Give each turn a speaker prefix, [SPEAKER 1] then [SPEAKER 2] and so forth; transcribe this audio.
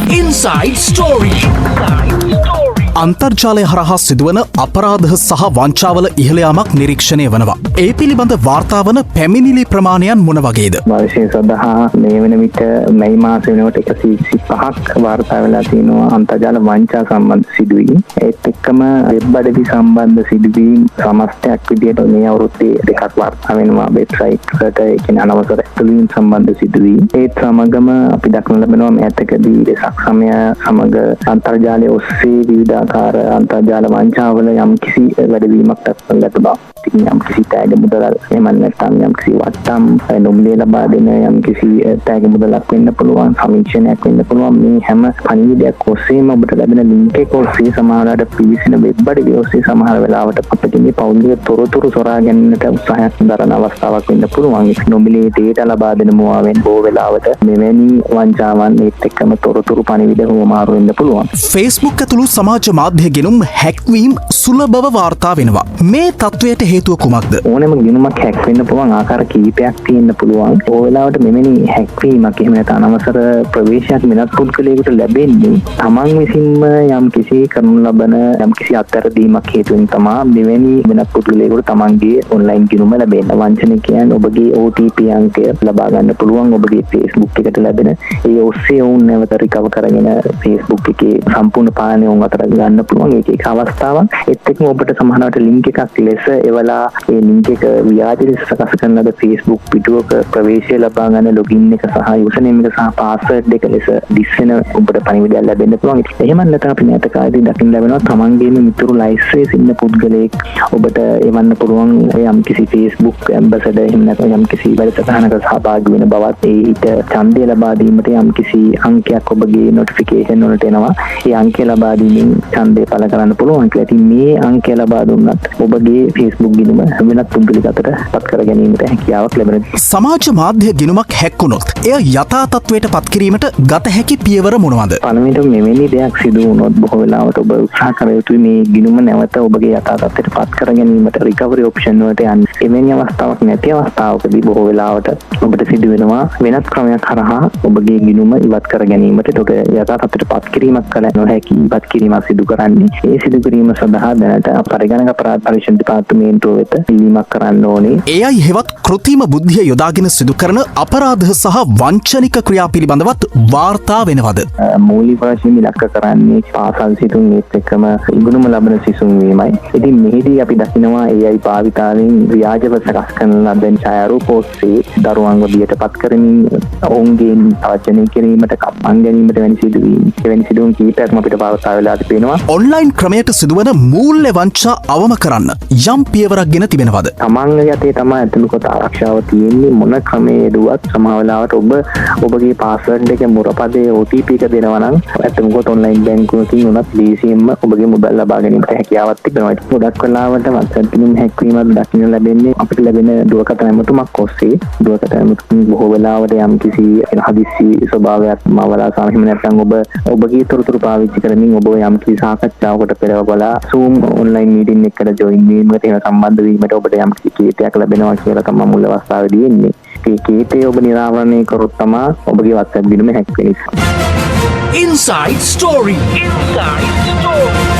[SPEAKER 1] Inside Story. අන්තර්ජාලය හරහා සිදුවන අපරාධ සහ වංචාවල ඉහළ යාමක් නිරීක්ෂණය වනවා. ඒ පිළිබඳ වාර්තා වන පැමිණිලි ප්‍රමාණයන් මොන වගේද?
[SPEAKER 2] වර්ෂය සඳහා මේ වන විට මැයි මාස වෙනකොට 125ක් වාර්තා වෙලා තියෙනවා අන්තර්ජාල වංචා සම්බන්ධ සිදුවීම්. ඒත් එක්කම වෙබ් අඩවි සම්බන්ධ සිදුවීම් සමස්තයක් විදිහට මේ අවුරුද්දේ දෙකක් වාර්තා වෙනවා වෙබ්සයිට් එකට ඒ කියන්නේ අනවසර ඇතුළු සම්බන්ධ සිදුවීම්. ඒත් සමගම අපි දක්න ලබනවා මේතකදී දෙසක් සමය සමග අන්තර්ජාලය ඔස්සේ විවිධ අන්තර්ජාල වංචාවල යම් කිසි වැඩවීමක් දක්වන ලද බව. යම් කිසි තෑග මුදල් එහෙම නැත්නම් යම් කිසි වට්ටම් නොමිලේ ලබා දෙන යම් කිසි තෑග මුදලක් වෙන්න පුළුවන් සමීක්ෂණයක් වෙන්න පුළුවන් මේ හැම පණිවිඩයක් ඔස්සේම ඔබට ලැබෙන ලින්ක් එක ඔස්සේ සමහරවිට පිවිසෙන වෙබ් අඩවි ඔස්සේ සමහර වෙලාවට අපිට මේ පෞද්ගලික තොරතුරු සොරා ගැනීමට උත්සාහයක් දරන අවස්ථාවක් වෙන්න පුළුවන්. නොමිලේ ඩේටා ලබා දෙන මුවාවෙන් බොහෝ වෙලාවට මෙවැනි වංචාවන් ඒත් එක්කම තොරතුරු පණිවිඩ හොමාරු වෙන්න පුළුවන්.
[SPEAKER 1] Facebook ඇතුළු සමාජ මාධ්‍ය ගෙනුම් හැක්වීම් සුලභව වාර්තා වෙනවා. මේ තත්වයට හේතුව කුමක්ද?
[SPEAKER 2] ඕනෑම ගිණුමක් හැක් වෙන්න පුළුවන් ආකාර කීපයක් තියෙන්න පුළුවන්. ඕ වෙලාවට මෙවැනි හැක්වීමක් එහෙම නැත්නම් අනවසර ප්‍රවේශයක් වෙනත් පුද්ගලයෙකුට ලැබෙන්නේ තමන් විසින්ම යම් කිසි කරනු ලබන යම් කිසි අත්හැරදීමක් හේතුවෙන් තමයි මෙවැනි වෙනත් පුද්ගලයෙකුට තමන්ගේ ඔන්ලයින් ගිණුම ලැබෙන්නේ. වංචනිකයන් ඔබගේ OTP අංකය ලබා ගන්න පුළුවන් ඔබගේ Facebook එකට ලැබෙන. ඒ ඔස්සේ වුන් නැවත රිකවර් කරගෙන Facebook එකේ සම්පූර්ණ පාලනය උන් අතර ගන්න පුළුවන්. ඒක අවස්ථාවක්. ඒත් එක්කම ඔබට සමහරවිට ලින්ක් එකක් ලෙස එවලා ඒ ලින්ක් එක ව්‍යාජ ලෙස සකස් කරන ලද Facebook පිටුවක ප්‍රවේශය ලබා ගන්න ලොගින් එක සහ යුසර්නේම් එක සහ පාස්වර්ඩ් එක ලෙස දිස්වෙන ඔබට පණිවිඩයක් ලැබෙන්න පුළුවන්. එහෙම නැත්නම් අපි නැත කාලෙදී දකින්න ලැබෙනවා තමන්ගේම මිතුරු ලයිස්ට් ඉන්න පුද්ගලයෙක් ඔබට එවන්න පුළුවන් යම් කිසි Facebook ඇම්බැසඩර් එහෙම නැත්නම් යම් කිසි වැඩසටහනක සහභාගී වෙන බවත් ඊට ඡන්දය ලබා දීමට යම් කිසි අංකයක් ඔබගේ නොටිෆිකේෂන් වලට එනවා. ඒ අංකය ලබා දීමෙන් ඡන්දය පළ කරන්න පුළුවන් කියලා. ඉතින් මේ අංකය ලබා දුන්නත් ඔබගේ Facebook ගිණුම වෙනත් පුද්ගලික අතට පත් කර ගැනීමට හැකියාවක් ලැබෙනවා.
[SPEAKER 1] සමාජ මාධ්‍ය ගිණුමක් හැක්කුණොත් එය යථා තත්වයට පත් කිරීමට ගත හැකි පියවර මොනවාද?
[SPEAKER 2] පළමුවෙන්ම මෙවැනි දෙයක් සිදු වුණොත් බොහෝ වෙලාවට ඔබ උත්සාහ කර යුතුයි මේ ගිණුම නැවත ඔබගේ යථා තත්වයට පත් කර ගැනීමට රිකවරි ඔප්ෂන් වලට යන්න. එවැනි අවස්ථාවක් නැති අවස්ථාවකදී බොහෝ වෙලාවට ඔබට සිදු වෙනවා වෙනත් ක්‍රමයක් හරහා ඔබගේ ගිණුම ඉවත් කර ගැනීමට ඒකට යථා තත්වයට පත් කිරීමක් කළ නොහැකි ඉවත් කිරීමක් සිදු කරන්නේ. ඒ සිදු කිරීම සඳහා දැනට පරිගණක අපරාධ පරීක්ෂණ දෙපාර්තමේන්තුව වෙත ඉල්ලීමක් කරන්න ඕනේ.
[SPEAKER 1] AI හෙවත් කෘත්‍රිම බුද්ධිය යොදාගෙන සිදු කරන අපරාධ සහ වංචනික ක්‍රියා පිළිබඳවත් වාර්තා වෙනවද?
[SPEAKER 2] මූලික වශයෙන් ඉලක්ක කරන්නේ පාසල් සිසුන් ඒත් එක්කම ඉගෙනුම ලබන සිසුන් වීමයි. ඉතින් මෙහිදී අපි දකිනවා AI භාවිතාවෙන් ව්‍යාජව සකස් කරන ලද ඡායාරූප ඔස්සේ දරුවන්ව බියටපත් කරමින් ඔවුන්ගෙන් තර්ජනය කිරීමට කප්පන් ගැනීමට වැනි සිදුවීම් කීපයක්ම අපිට වාර්තා වෙලා තිබෙනවා.
[SPEAKER 1] ඔන්ලයින් ක්‍රමයට සිදුවන මූල්‍ය වංචා අවම කරන්න යම් පියවරක් ගෙන තිබෙනවද?
[SPEAKER 2] තමන්ගේ යතේ තමයි ඇතුළු කොට ආරක්ෂාව තියෙන්නේ. මොන ක්‍රමයේ යෙදුවත් සමහර වෙලාවට ඔබගේ පාස්වර්ඩ් එක මුරපදේ OTP එක දෙනවා නම් ඇතුළු කොට ඔන්ලයින් බැංකුවකින් උනත් ලීසියෙන්ම ඔබගේ මුදල් ලබා ගැනීමට හැකියාවක් තිබෙනවා. ඒක ගොඩක් වෙලාවට වත්සන්තින් හැක්වීමක් දකින්න ලැබෙන්නේ අපිට ලැබෙන දුරකථන ඇමතුමක් ඔස්සේ. දුරකථන ඇමතුම බොහෝ වෙලාවට යම් කිසි හදිසි ස්වභාවයක් මවලා සාහිම නැත්නම් ඔබගේ තොරතුරු පාවිච්චි කරමින් ඔබ යම් කිසි සාකච්ඡාවකට පෙරවලා Zoom ඔන්ලයින් මීටින් එකකට ජොයින් වීමකට එහෙම සම්බන්ධ වීමට ඔබට යම් කිසි කීපයක් ලැබෙනවා කියලා තමයි මුල් අවස්ථාවේදී එන්නේ. ඒ කීපය ඔබ නිරාවරණය කරොත් තමයි ඔබගේ WhatsApp ගිණුම හැක් වෙන්නේ.
[SPEAKER 1] Inside Story. Inside Story.